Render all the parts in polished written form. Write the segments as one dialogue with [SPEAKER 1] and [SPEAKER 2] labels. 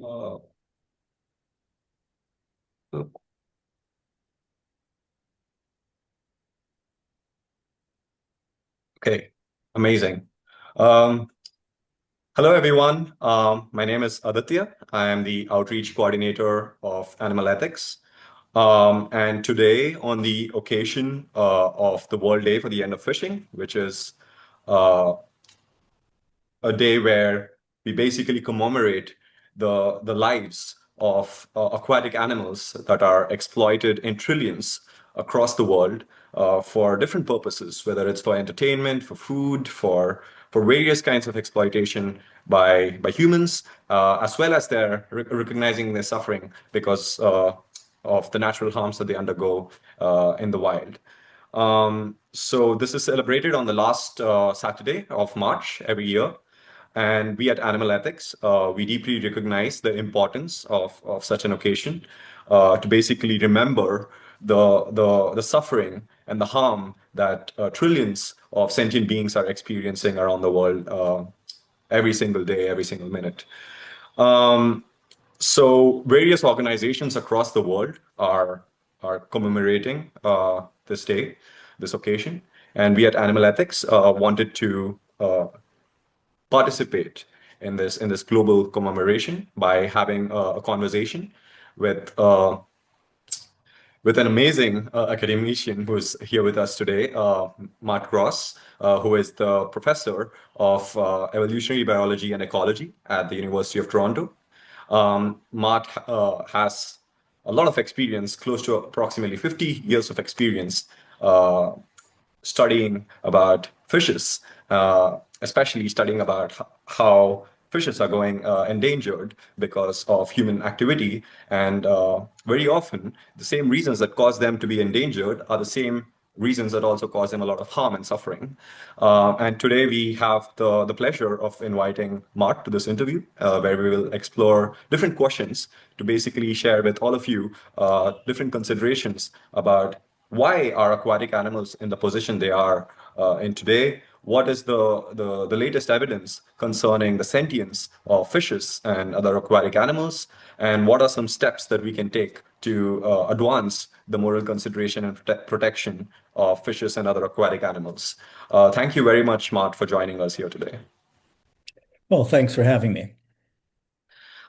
[SPEAKER 1] Uh, okay, amazing. Um, Hello, everyone. My name is Aditya. I am the outreach coordinator of animal ethics. And today, on the occasion of the World Day for the End of Fishing, which is uh, a day where we basically commemorate the lives of aquatic animals that are exploited in trillions across the world for different purposes, whether it's for entertainment, for food, for various kinds of exploitation by humans, as well as their recognizing their suffering because of the natural harms that they undergo in the wild. So this is celebrated on the last Saturday of March every year. And we at Animal Ethics, we deeply recognize the importance of such an occasion to basically remember the suffering and the harm that trillions of sentient beings are experiencing around the world every single day, every single minute. Um, so various organizations across the world are commemorating this day, this occasion, and we at Animal Ethics wanted to participate in this global commemoration by having a conversation with uh, with an amazing academician who's here with us today, Mart Gross, who is the professor of evolutionary biology and ecology at the University of Toronto. Mart has a lot of experience, close to approximately 50 years of experience uh, studying about fishes, especially studying about how fishes are going endangered because of human activity. And very often, the same reasons that cause them to be endangered are the same reasons that also cause them a lot of harm and suffering. And today we have the pleasure of inviting Mark to this interview, where we will explore different questions to basically share with all of you different considerations about why are aquatic animals in the position they are in today? What is the latest evidence concerning the sentience of fishes and other aquatic animals? And what are some steps that we can take to advance the moral consideration and protection of fishes and other aquatic animals? Thank you very much, Mart, for joining us here today.
[SPEAKER 2] Well, thanks for having me.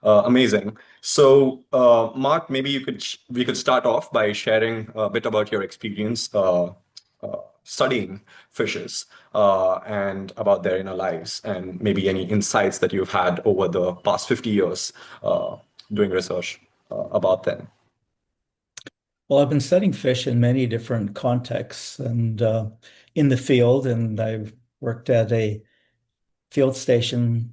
[SPEAKER 1] Amazing. So, Mark, maybe we could start off by sharing a bit about your experience studying fishes and about their inner lives, and maybe any insights that you've had over the past 50 years doing research about them.
[SPEAKER 2] Well, I've been studying fish in many different contexts and in the field, and I've worked at a field station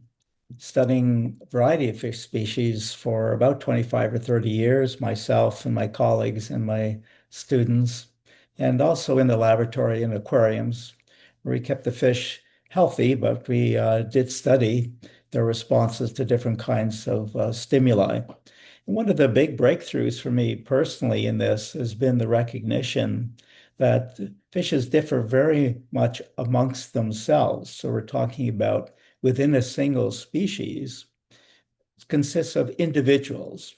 [SPEAKER 2] studying a variety of fish species for about 25 or 30 years, myself and my colleagues and my students, and also in the laboratory in aquariums where we kept the fish healthy, but we did study their responses to different kinds of stimuli. And one of the big breakthroughs for me personally in this has been the recognition that fishes differ very much amongst themselves. So we're talking about within a single species consists of individuals.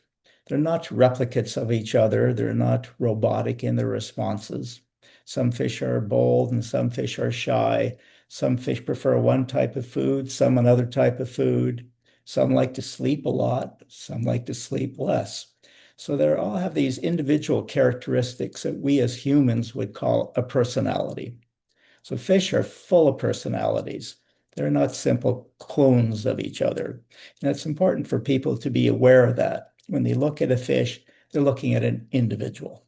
[SPEAKER 2] They're not replicates of each other. They're not robotic in their responses. Some fish are bold and some fish are shy. Some fish prefer one type of food, some another type of food. Some like to sleep a lot, some like to sleep less. So they all have these individual characteristics that we as humans would call a personality. So fish are full of personalities. They're not simple clones of each other. And it's important for people to be aware of that. When they look at a fish, they're looking at an individual.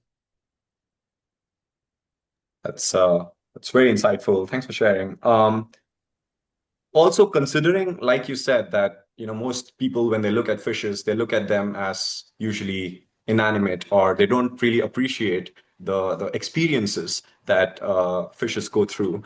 [SPEAKER 1] That's very insightful. Thanks for sharing. Also considering, like you said, that most people when they look at fishes, they look at them as usually inanimate, or they don't really appreciate the experiences that fishes go through.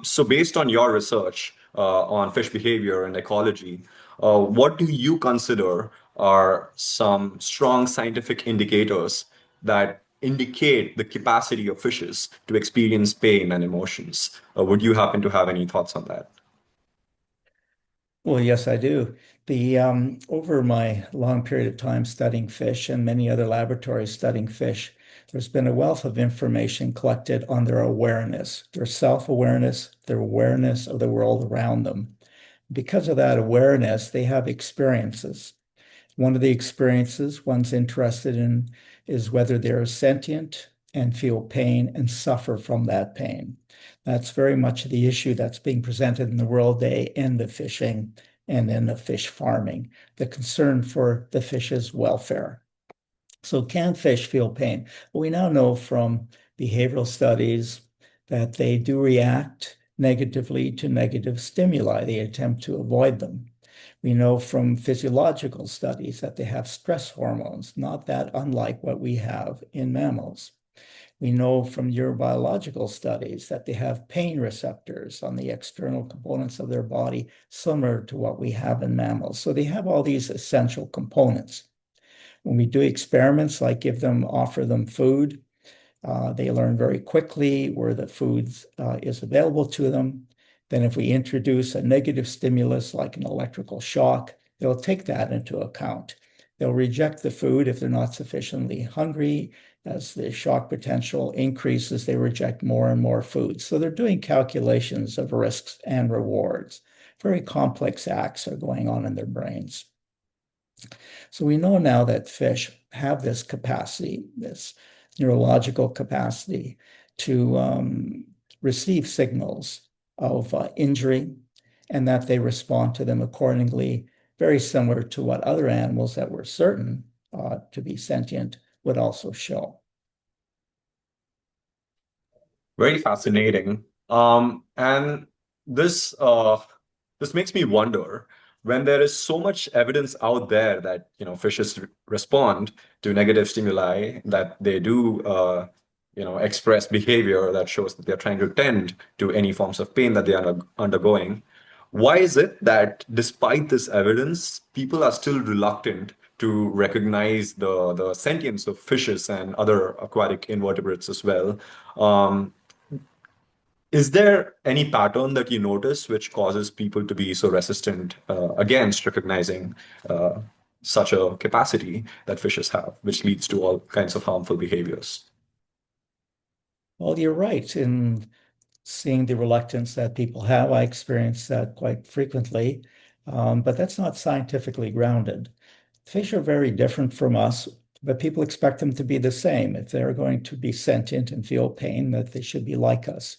[SPEAKER 1] So based on your research on fish behavior and ecology, what do you consider are some strong scientific indicators that indicate the capacity of fishes to experience pain and emotions? Would you happen to have any thoughts on that?
[SPEAKER 2] Well, yes, I do. The Over my long period of time studying fish and many other laboratories studying fish, there's been a wealth of information collected on their awareness, their self-awareness, their awareness of the world around them. Because of that awareness, they have experiences. One of the experiences one's interested in is whether they're sentient and feel pain and suffer from that pain. That's very much the issue that's being presented in the World Day and the fishing and in the fish farming, the concern for the fish's welfare. So can fish feel pain? Well, we now know from behavioral studies that they do react negatively to negative stimuli. They attempt to avoid them. We know from physiological studies that they have stress hormones, not that unlike what we have in mammals. We know from neurobiological studies that they have pain receptors on the external components of their body, similar to what we have in mammals. So they have all these essential components. When we do experiments like offer them food, they learn very quickly where the food is available to them. Then if we introduce a negative stimulus like an electrical shock, they'll take that into account. They'll reject the food if they're not sufficiently hungry. As the shock potential increases, they reject more and more food. So they're doing calculations of risks and rewards. Very complex acts are going on in their brains. So we know now that fish have this capacity, this neurological capacity to receive signals of injury and that they respond to them accordingly, very similar to what other animals that were certain to be sentient would also show.
[SPEAKER 1] Very fascinating. And this this makes me wonder when there is so much evidence out there that fishes respond to negative stimuli, that they do express behavior that shows that they're trying to tend to any forms of pain that they are undergoing. Why is it that despite this evidence, people are still reluctant to recognize the sentience of fishes and other aquatic invertebrates as well? Um, is there any pattern that you notice which causes people to be so resistant against recognizing uh, such a capacity that fishes have, which leads to all kinds of harmful behaviors?
[SPEAKER 2] Well, you're right in seeing the reluctance that people have. I experience that quite frequently, but that's not scientifically grounded. Fish are very different from us, but people expect them to be the same. If they're going to be sentient and feel pain, that they should be like us.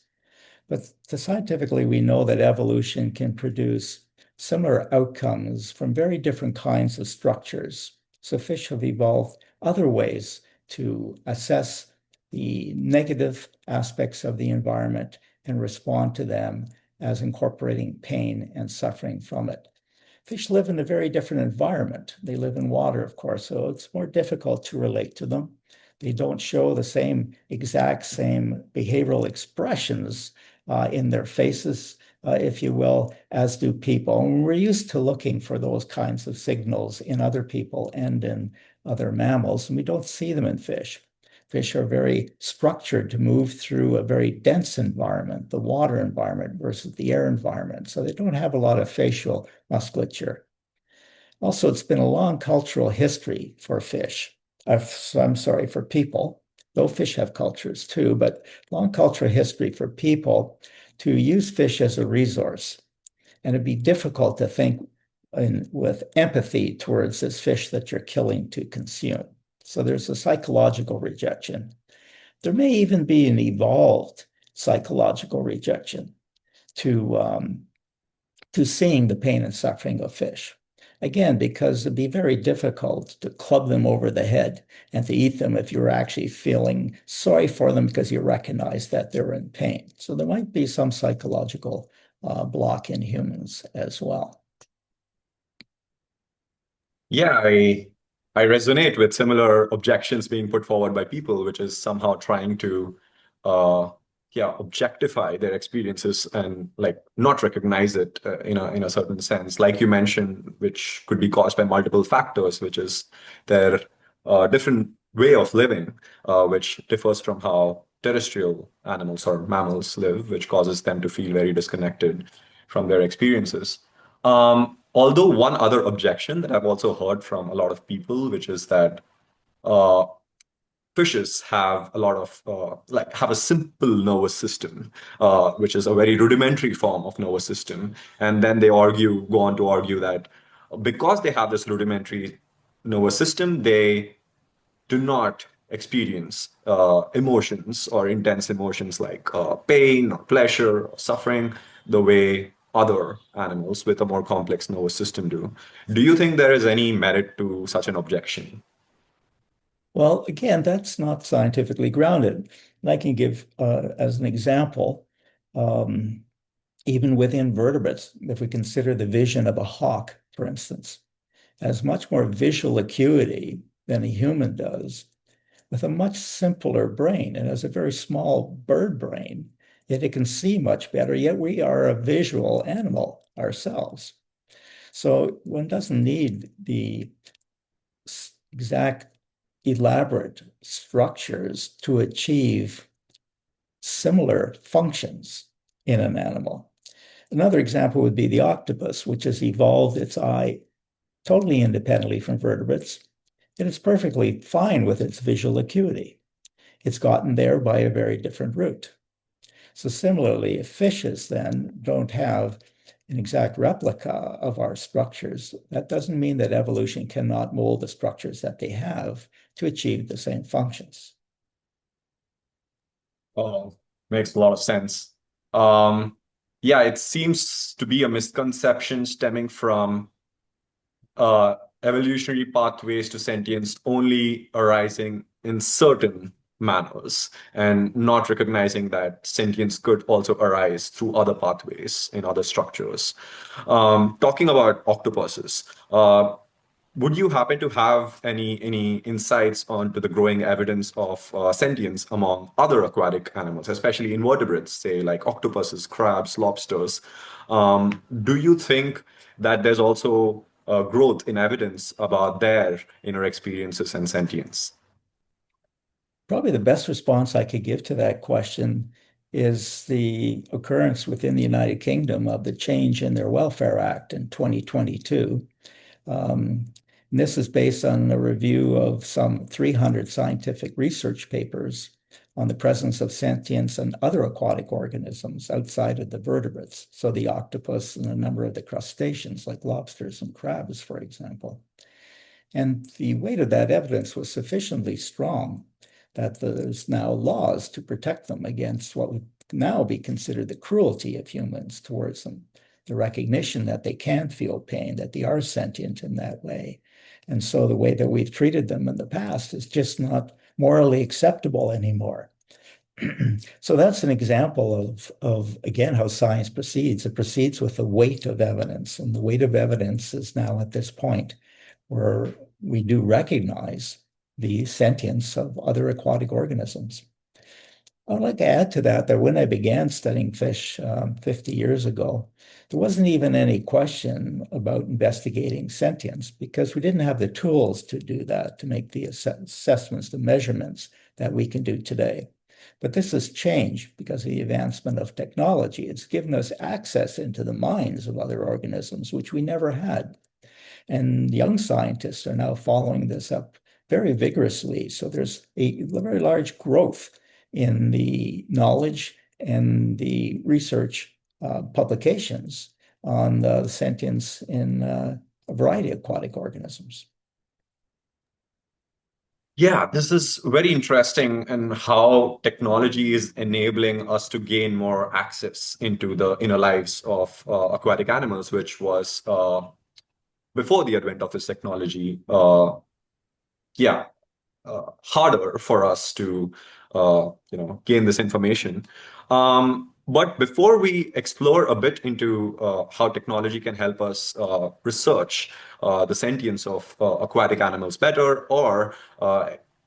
[SPEAKER 2] But scientifically, we know that evolution can produce similar outcomes from very different kinds of structures. So fish have evolved other ways to assess the negative aspects of the environment and respond to them as incorporating pain and suffering from it. Fish live in a very different environment. They live in water, of course, so it's more difficult to relate to them. They don't show the exact same behavioral expressions in their faces, if you will, as do people. And we're used to looking for those kinds of signals in other people and in other mammals, and we don't see them in fish. Fish are very structured to move through a very dense environment, the water environment versus the air environment. So they don't have a lot of facial musculature. Also, it's been a long cultural history for fish. I'm sorry, for people, though fish have cultures too, but long cultural history for people to use fish as a resource. And it'd be difficult to think with empathy towards this fish that you're killing to consume. So there's a psychological rejection. There may even be an evolved psychological rejection to seeing the pain and suffering of fish. Again, because it'd be very difficult to club them over the head and to eat them if you're actually feeling sorry for them because you recognize that they're in pain. So there might be some psychological block in humans as well.
[SPEAKER 1] Yeah, I resonate with similar objections being put forward by people, which is somehow trying to uh objectify their experiences and like not recognize it in a certain sense, like you mentioned, which could be caused by multiple factors, which is their different way of living, which differs from how terrestrial animals or mammals live, which causes them to feel very disconnected from their experiences. Although one other objection that I've also heard from a lot of people, which is that uh, fishes have a lot of like have a simple nervous system, which is a very rudimentary form of nervous system, and then they go on to argue that because they have this rudimentary nervous system, they do not experience emotions or intense emotions like pain or pleasure or suffering the way other animals with a more complex nervous system do. Do you think there is any merit to such an objection?
[SPEAKER 2] Well, again, that's not scientifically grounded. And I can give, as an example, um, even within vertebrates, if we consider the vision of a hawk, for instance, has much more visual acuity than a human does, with a much simpler brain. It has a very small bird brain, yet it can see much better. Yet we are a visual animal ourselves. So one doesn't need the exact elaborate structures to achieve similar functions in an animal. Another example would be the octopus, which has evolved its eye totally independently from vertebrates, and it's perfectly fine with its visual acuity. It's gotten there by a very different route. So similarly, if fishes then don't have an exact replica of our structures, that doesn't mean that evolution cannot mold the structures that they have to achieve the same functions.
[SPEAKER 1] Oh, makes a lot of sense. Um, yeah, it seems to be a misconception stemming from evolutionary pathways to sentience only arising in certain manners and not recognizing that sentience could also arise through other pathways in other structures. Talking about octopuses, would you happen to have any insights onto the growing evidence of sentience among other aquatic animals, especially invertebrates, say like octopuses, crabs, lobsters? Do you think that there's also growth in evidence about their inner experiences and sentience?
[SPEAKER 2] Probably the best response I could give to that question is the occurrence within the United Kingdom of the change in their Welfare Act in 2022. Um, and this is based on a review of some 300 scientific research papers on the presence of sentience and other aquatic organisms outside of the vertebrates, so the octopus and a number of the crustaceans like lobsters and crabs, for example. And the weight of that evidence was sufficiently strong that there's now laws to protect them against what would now be considered the cruelty of humans towards them, the recognition that they can feel pain, that they are sentient in that way. And so the way that we've treated them in the past is just not morally acceptable anymore. So that's an example of again how science proceeds. It proceeds with the weight of evidence, and the weight of evidence is now at this point where we do recognize the sentience of other aquatic organisms. I'd like to add to that that when I began studying fish 50 years ago, there wasn't even any question about investigating sentience because we didn't have the tools to do that, to make the assessments, the measurements that we can do today. But this has changed because of the advancement of technology. It's given us access into the minds of other organisms, which we never had. And young scientists are now following this up very vigorously. So there's a very large growth in the knowledge and the research publications on the sentience in a variety of aquatic organisms.
[SPEAKER 1] Yeah, this is very interesting and how technology is enabling us to gain more access into the inner lives of aquatic animals, which was before the advent of this technology, yeah, harder for us to gain this information. But before we explore a bit into how technology can help us research the sentience of aquatic animals better, or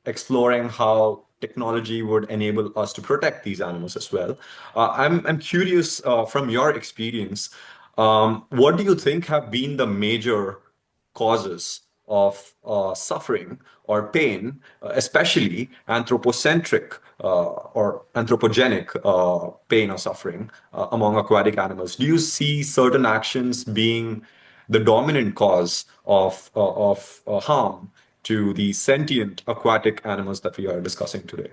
[SPEAKER 1] exploring how technology would enable us to protect these animals as well, I'm curious from your experience, what do you think have been the major causes suffering or pain, especially anthropocentric or anthropogenic pain or suffering among aquatic animals? Do you see certain actions being the dominant cause of harm to the sentient aquatic animals that we are discussing today?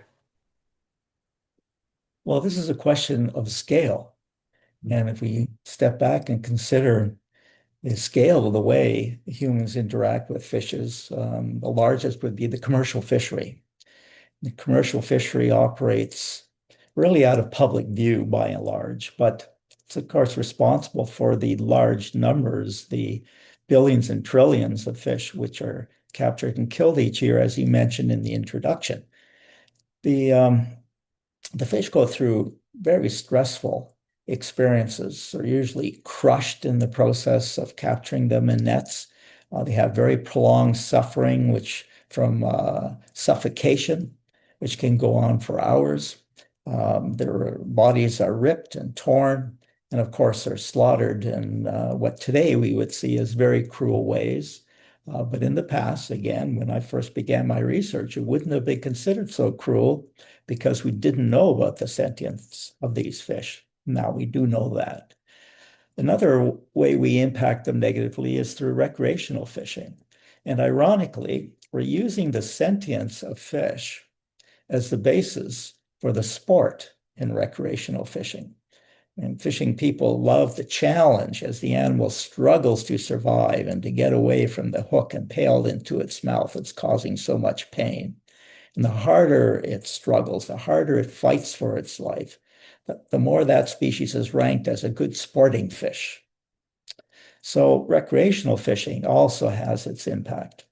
[SPEAKER 2] Well, this is a question of scale. And if we step back and consider the scale of the way humans interact with fishes, the largest would be the commercial fishery. The commercial fishery operates really out of public view by and large, but it's of course responsible for the large numbers, the billions and trillions of fish which are captured and killed each year, as you mentioned in the introduction. The the fish go through very stressful experiences. They're usually crushed in the process of capturing them in nets. They have very prolonged suffering, which from suffocation, which can go on for hours. Their bodies are ripped and torn, and of course, they're slaughtered in what today we would see as very cruel ways. But in the past, again, when I first began my research, it wouldn't have been considered so cruel because we didn't know about the sentience of these fish. Now we do know that. Another way we impact them negatively is through recreational fishing. And ironically, we're using the sentience of fish as the basis for the sport in recreational fishing. And fishing people love the challenge as the animal struggles to survive and to get away from the hook impaled into its mouth that's causing so much pain. And the harder it struggles, the harder it fights for its life, the more that species is ranked as a good sporting fish. So recreational fishing also has its impact.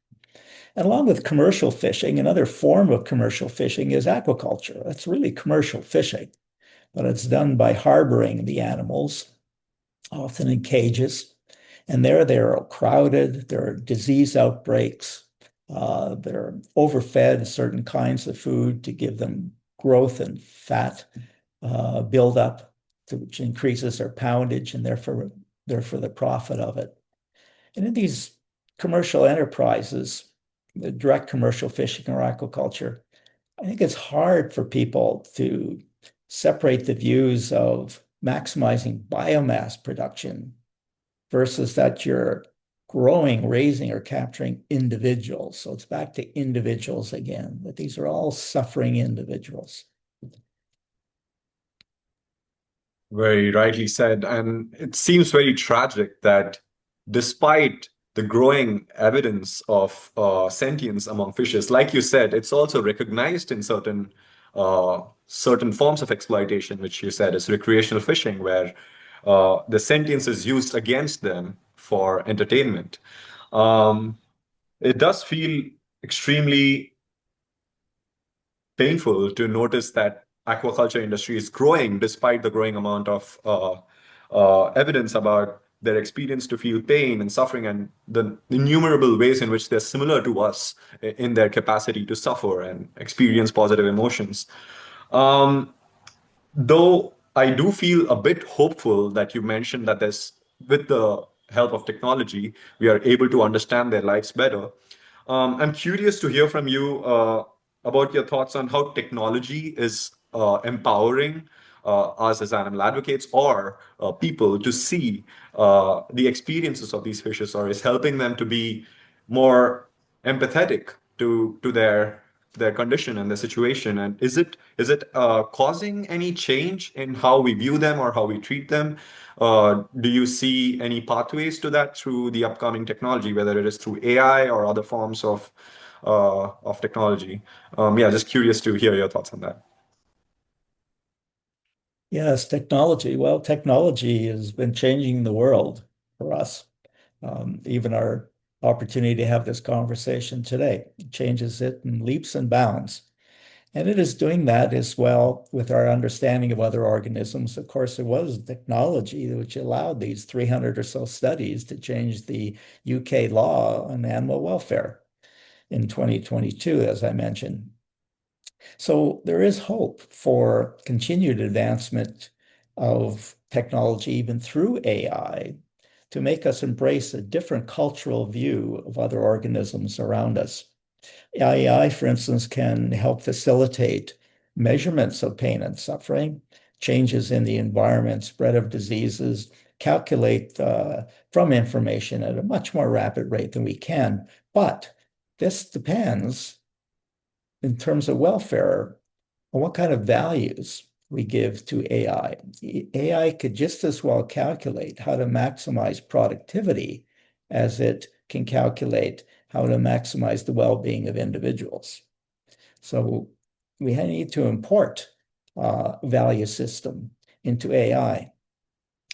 [SPEAKER 2] And along with commercial fishing, another form of commercial fishing is aquaculture. That's really commercial fishing, but it's done by harboring the animals, often in cages. And there they're crowded, there are disease outbreaks, they're overfed certain kinds of food to give them growth and fat buildup, which increases their poundage and therefore the profit of it. And in these commercial enterprises, the direct commercial fishing or aquaculture, I think it's hard for people to separate the views of maximizing biomass production versus that you're growing, raising, or capturing individuals. So it's back to individuals again, that these are all suffering individuals.
[SPEAKER 1] Very rightly said. And it seems very tragic that despite the growing evidence of sentience among fishes, like you said, it's also recognized in certain forms of exploitation, which you said is recreational fishing, where the sentience is used against them for entertainment. Um, it does feel extremely painful to notice that aquaculture industry is growing despite the growing amount of evidence about their experience to feel pain and suffering and the innumerable ways in which they're similar to us in their capacity to suffer and experience positive emotions. Um, Though I do feel a bit hopeful that you mentioned that with the help of technology, we are able to understand their lives better. I'm curious to hear from you about your thoughts on how technology is empowering us as animal advocates or people to see the experiences of these fishes, or is helping them to be more empathetic to their condition and their situation. And is it causing any change in how we view them or how we treat them? Do you see any pathways to that through the upcoming technology, whether it is through AI or other forms of technology? Yeah, just curious to hear your thoughts on that.
[SPEAKER 2] Yes, technology. Well, technology has been changing the world for us. Even our opportunity to have this conversation today changes it in leaps and bounds. And it is doing that as well with our understanding of other organisms. Of course, it was technology which allowed these 300 or so studies to change the UK law on animal welfare in 2022, as I mentioned. So there is hope for continued advancement of technology, even through AI, to make us embrace a different cultural view of other organisms around us. AI, for instance, can help facilitate measurements of pain and suffering, changes in the environment, spread of diseases, calculate from information at a much more rapid rate than we can. But this depends, in terms of welfare, on what kind of values we give to AI. AI could just as well calculate how to maximize productivity as it can calculate how to maximize the well-being of individuals. So we need to import value system into AI.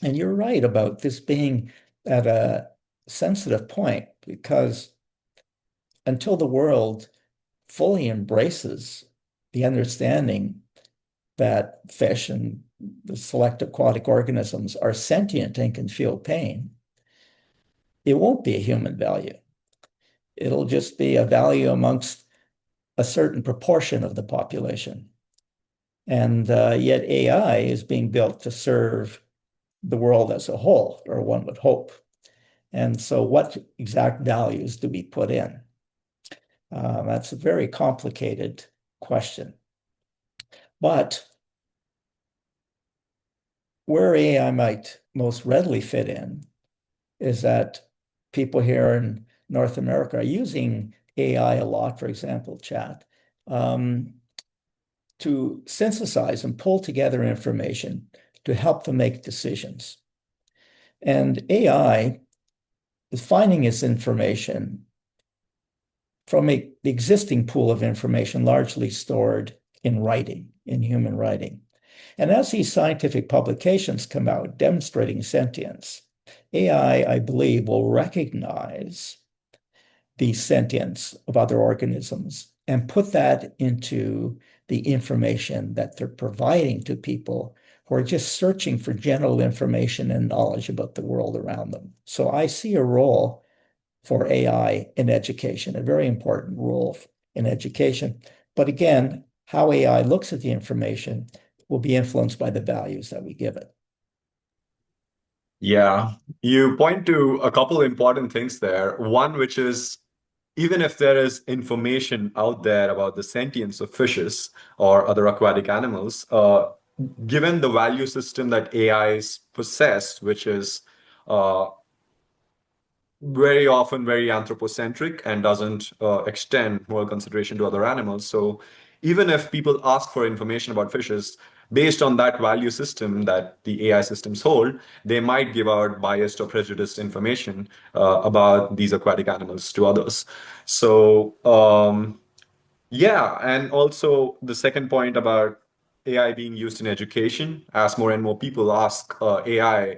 [SPEAKER 2] And you're right about this being at a sensitive point, because until the world fully embraces the understanding that fish and the select aquatic organisms are sentient and can feel pain, it won't be a human value. It'll just be a value amongst a certain proportion of the population. And yet AI is being built to serve the world as a whole, or one would hope. And so what exact values do we put in? That's a very complicated question. But where AI might most readily fit in is that people here in North America are using AI a lot, for example, chat, to synthesize and pull together information to help them make decisions. And AI is finding its information from the existing pool of information largely stored in writing, in human writing. And as these scientific publications come out demonstrating sentience, AI, I believe, will recognize the sentience of other organisms and put that into the information that they're providing to people who are just searching for general information and knowledge about the world around them. So I see a role for AI in education, a very important role in education. But again, how AI looks at the information will be influenced by the values that we give it.
[SPEAKER 1] Yeah, you point to a couple important things there. One, which is even if there is information out there about the sentience of fishes or other aquatic animals, given the value system that AIs possess, which is uh, very often very anthropocentric and doesn't extend moral consideration to other animals. So even if people ask for information about fishes based on that value system that the AI systems hold, they might give out biased or prejudiced information about these aquatic animals to others. So yeah, and also the second point about AI being used in education, as more and more people ask AI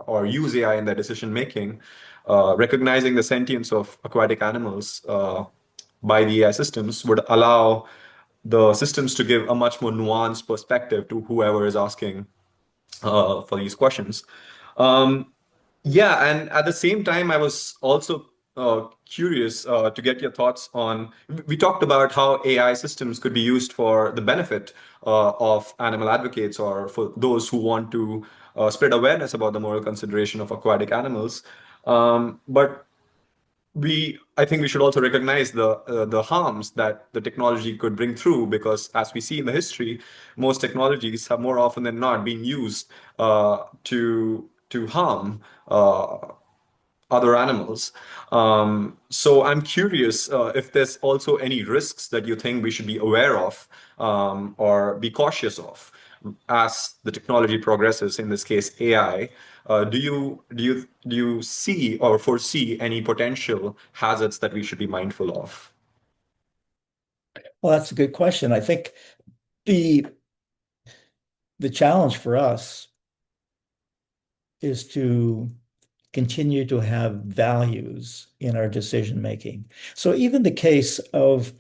[SPEAKER 1] or use AI in their decision making, recognizing the sentience of aquatic animals by the AI systems would allow the systems to give a much more nuanced perspective to whoever is asking for these questions. Um, yeah, and at the same time, I was also curious to get your thoughts on. We talked about how AI systems could be used for the benefit of animal advocates or for those who want to spread awareness about the moral consideration of aquatic animals. But I think we should also recognize the harms that the technology could bring through, because as we see in the history, most technologies have more often than not been used to harm other animals. So I'm curious if there's also any risks that you think we should be aware of or be cautious of as the technology progresses, in this case AI. Do you see or foresee any potential hazards that we should be mindful of?
[SPEAKER 2] Well, that's a good question. I think the the challenge for us is to continue to have values in our decision making. So even the case of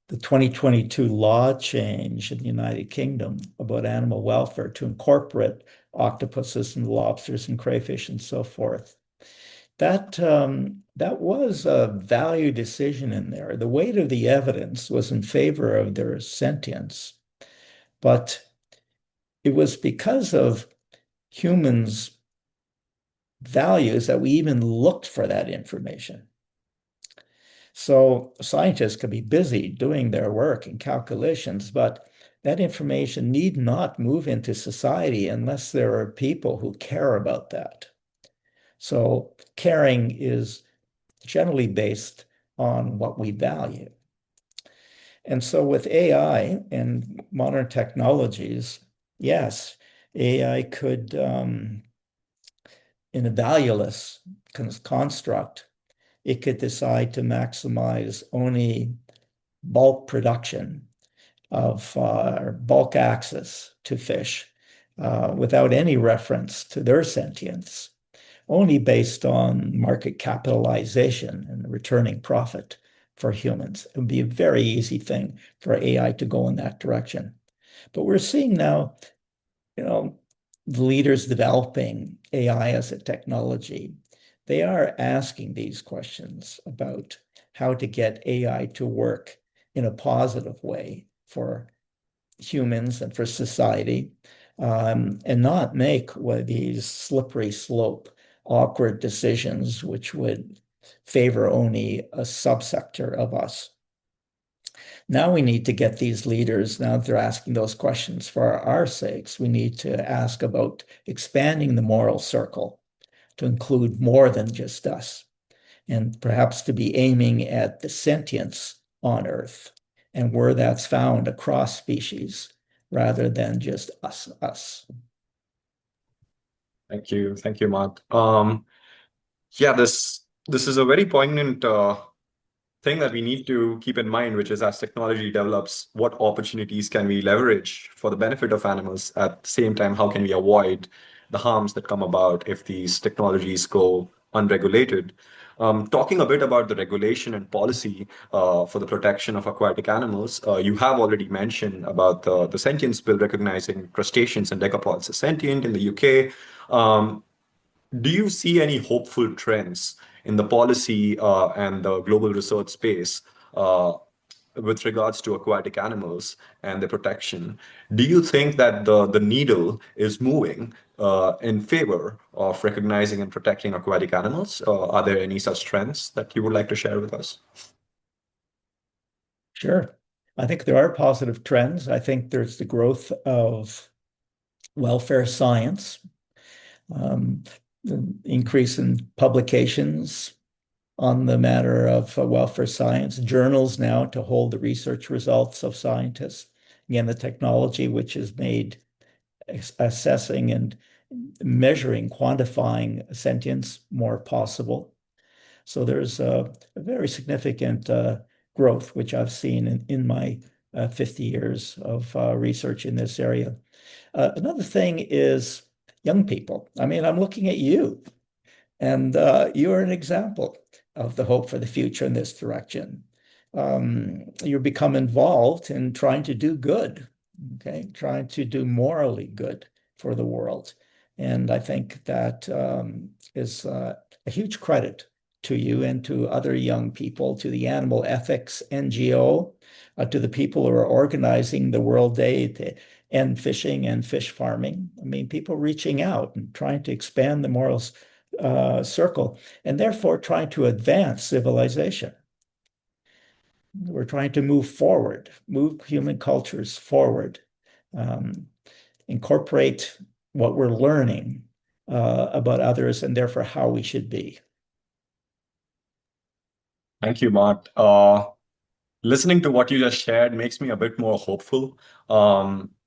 [SPEAKER 2] the 2022 law change in the United Kingdom about animal welfare to incorporate octopuses and lobsters and crayfish and so forth. That was a value decision in there. The weight of the evidence was in favor of their sentience, but it was because of humans values that we even looked for that information. So scientists can be busy doing their work and calculations, but that information need not move into society unless there are people who care about that. So caring is generally based on what we value. And so with AI and modern technologies, yes, AI could, in a valueless construct, it could decide to maximize only bulk production of bulk access to fish without any reference to their sentience, only based on market capitalization and returning profit for humans. It would be a very easy thing for AI to go in that direction. But we're seeing now, you know, the leaders developing AI as a technology, they are asking these questions about how to get AI to work in a positive way for humans and for society, and not make these slippery slope, awkward decisions which would favor only a subsector of us. Now we need to get these leaders, now that they're asking those questions for our sakes, we need to ask about expanding the moral circle to include more than just us, and perhaps to be aiming at the sentience on Earth and where that's found across species rather than just us.
[SPEAKER 1] Thank you, Mark. Yeah, this is a very poignant thing that we need to keep in mind, which is as technology develops, what opportunities can we leverage for the benefit of animals? At the same time, how can we avoid the harms that come about if these technologies go unregulated? Talking a bit about the regulation and policy for the protection of aquatic animals, you have already mentioned about the Sentience Bill recognizing crustaceans and decapods as sentient in the UK. Um, do you see any hopeful trends in the policy and the global research space with regards to aquatic animals and their protection? Do you think that the needle is moving in favor of recognizing and protecting aquatic animals? Are there any such trends that you would like to share with us?
[SPEAKER 2] Sure. I think there are positive trends. I think there's the growth of welfare science, um, the increase in publications on the matter of welfare science, journals now to hold the research results of scientists. Again, the technology which has made assessing and measuring, quantifying sentience more possible. So there's a very significant growth, which I've seen in my 50 years of research in this area. Another thing is young people. I mean, I'm looking at you, and you're an example of the hope for the future in this direction. You become involved in trying to do good, okay, trying to do morally good for the world. And I think that is a huge credit to you and to other young people, to the Animal Ethics NGO, to the people who are organizing the World Day to end fishing and fish farming. I mean, people reaching out and trying to expand the morals circle, and therefore trying to advance civilization. We're trying to move forward, move human cultures forward, um, incorporate what we're learning about others, and therefore how we should be.
[SPEAKER 1] Thank you, Mart. Listening to what you just shared makes me a bit more hopeful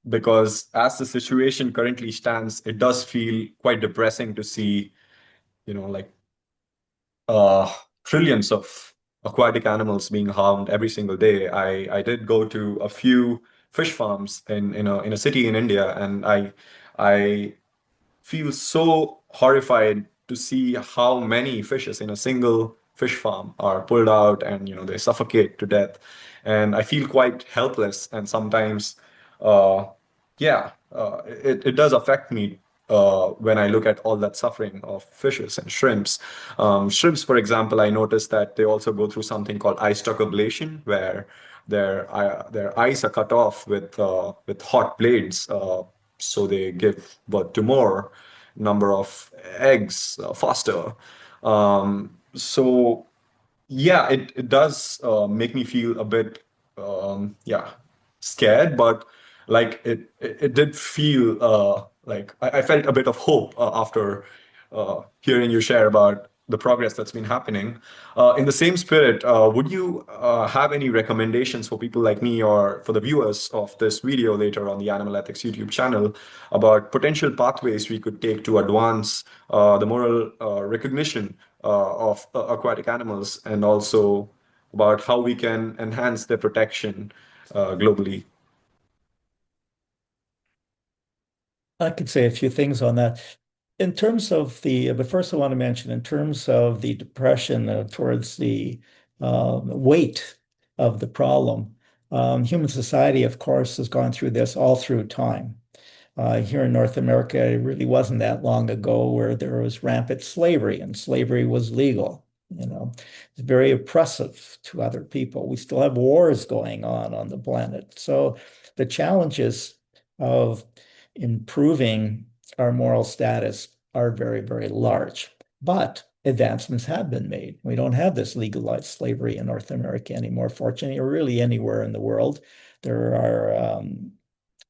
[SPEAKER 1] because as the situation currently stands, it does feel quite depressing to see, like uh, trillions of aquatic animals being harmed every single day. I did go to a few fish farms in a city in India, and I feel so horrified to see how many fishes in a single fish farm are pulled out and they suffocate to death. And I feel quite helpless and sometimes it does affect me when I look at all that suffering of fishes and shrimps. Shrimps, for example, I noticed that they also go through something called eye stalk ablation, where their eyes are cut off with hot blades, so they give birth to more. number of eggs faster. So yeah, it does make me feel a bit yeah, scared, but like it did feel like I felt a bit of hope after hearing you share about the progress that's been happening. In the same spirit, would you have any recommendations for people like me or for the viewers of this video later on the Animal Ethics YouTube channel about potential pathways we could take to advance the moral recognition of aquatic animals, and also about how we can enhance their protection globally?
[SPEAKER 2] I could say a few things on that. In terms of but first I want to mention, in terms of the depression towards the weight of the problem, human society, of course, has gone through this all through time. Here in North America, it really wasn't that long ago where there was rampant slavery and slavery was legal. It's very oppressive to other people. We still have wars going on the planet. So the challenges of improving our moral status are very, very large. But advancements have been made. We don't have this legalized slavery in North America anymore, fortunately, or really anywhere in the world. There are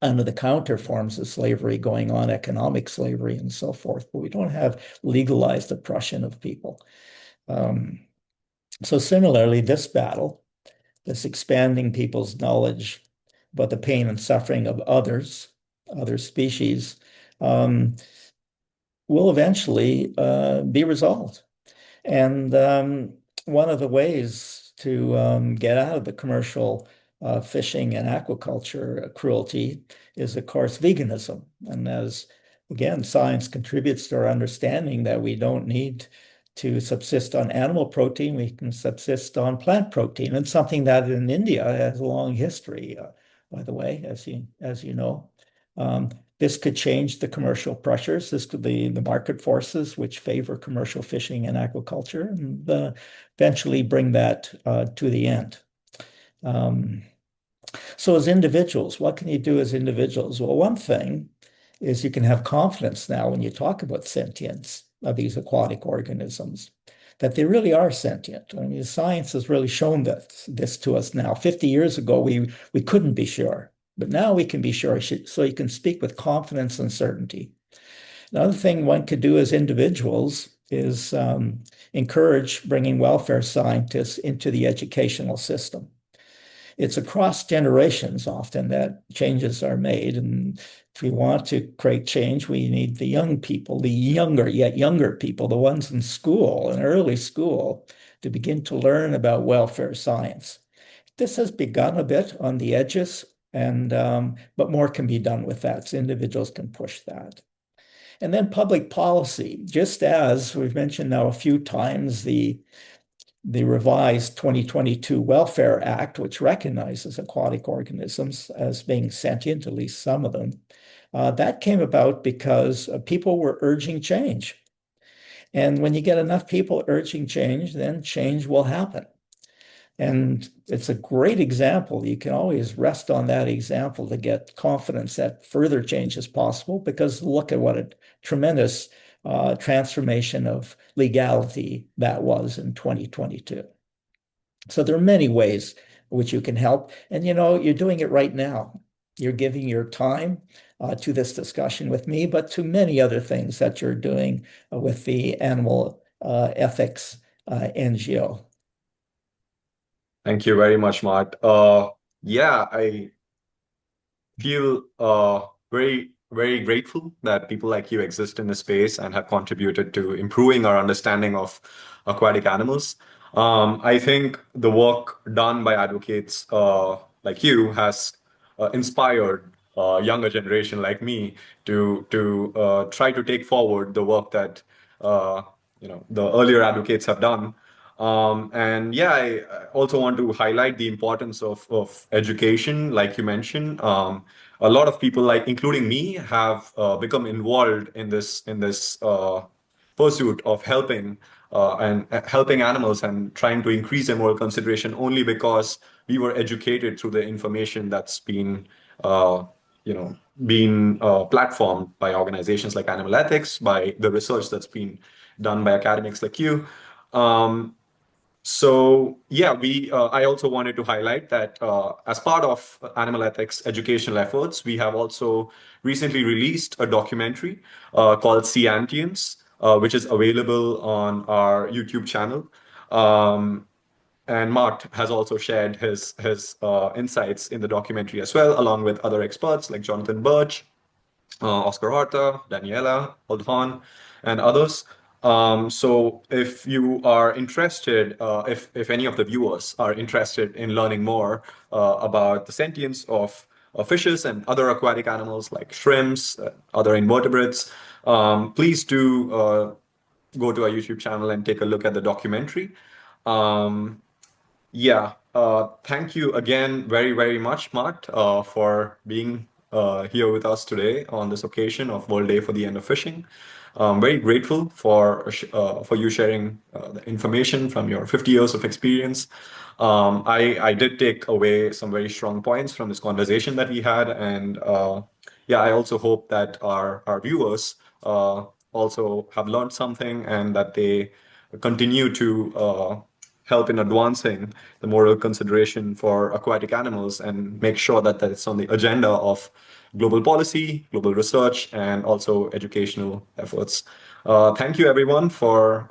[SPEAKER 2] under the counter forms of slavery going on, economic slavery and so forth, but we don't have legalized oppression of people. Um, so similarly, this battle, this expanding people's knowledge about the pain and suffering of others, other species, um, will eventually be resolved. And one of the ways to get out of the commercial fishing and aquaculture cruelty is, of course, veganism. And as, again, science contributes to our understanding that we don't need to subsist on animal protein, we can subsist on plant protein, and something that in India has a long history, by the way, as you know. Um, this could change the commercial pressures. This could be the market forces which favor commercial fishing and aquaculture, and eventually bring that to the end. Um, so as individuals, what can you do as individuals? Well, one thing is you can have confidence now when you talk about sentience of these aquatic organisms, that they really are sentient. I mean, science has really shown this to us now. 50 years ago, we couldn't be sure, but now we can be sure. So you can speak with confidence and certainty. Another thing one could do as individuals is encourage bringing welfare scientists into the educational system. It's across generations often that changes are made. And if we want to create change, we need the young people, the younger, yet younger people, the ones in school, in early school, to begin to learn about welfare science. This has begun a bit on the edges, and but more can be done with that. So individuals can push that. And then public policy, just as we've mentioned now a few times, the revised 2022 Welfare Act, which recognizes aquatic organisms as being sentient, at least some of them, that came about because people were urging change. And when you get enough people urging change, then change will happen. And it's a great example. You can always rest on that example to get confidence that further change is possible, because look at what a tremendous transformation of legality that was in 2022. So there are many ways which you can help. And you're doing it right now. You're giving your time to this discussion with me, but to many other things that you're doing with the animal ethics NGO.
[SPEAKER 1] Thank you very much, Mart. Yeah, I feel very, very grateful that people like you exist in this space and have contributed to improving our understanding of aquatic animals. I think the work done by advocates like you has inspired younger generation like me to try to take forward the work that the earlier advocates have done. And yeah, I also want to highlight the importance of education, like you mentioned. A lot of people, like including me, have become involved in this pursuit of helping and helping animals and trying to increase their moral consideration only because we were educated through the information that's been uh, been platformed by organizations like Animal Ethics, by the research that's been done by academics like you. Um, so yeah, we I also wanted to highlight that as part of animal ethics educational efforts, we have also recently released a documentary called Seantience, which is available on our YouTube channel. Um, and Mart has also shared his insights in the documentary as well, along with other experts like Jonathan Birch, Oscar Horta, Daniela Oldhon, and others. So if you are interested, if any of the viewers are interested in learning more about the sentience of fishes and other aquatic animals like shrimps, other invertebrates, please do go to our YouTube channel and take a look at the documentary. Um, yeah, thank you again very, very much, Mart, for being here with us today on this occasion of World Day for the End of Fishing. I'm very grateful for you sharing the information from your 50 years of experience. I did take away some very strong points from this conversation that we had, and yeah, I also hope that our viewers also have learned something and that they continue to help in advancing the moral consideration for aquatic animals and make sure that that's on the agenda of global policy, global research, and also educational efforts. Thank you, everyone, for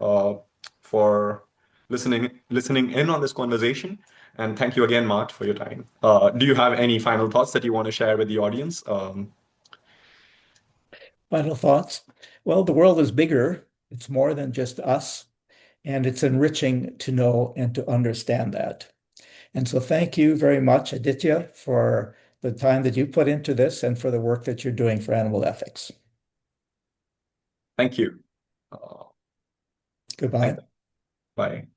[SPEAKER 1] listening in on this conversation, and thank you again, Mart, for your time. Do you have any final thoughts that you want to share with the audience?
[SPEAKER 2] Final thoughts? Well, the world is bigger. It's more than just us, and it's enriching to know and to understand that. And so thank you very much, Aditya, for the time that you put into this and for the work that you're doing for animal ethics.
[SPEAKER 1] Thank you. Uh, thank
[SPEAKER 2] Goodbye.
[SPEAKER 1] you. Bye.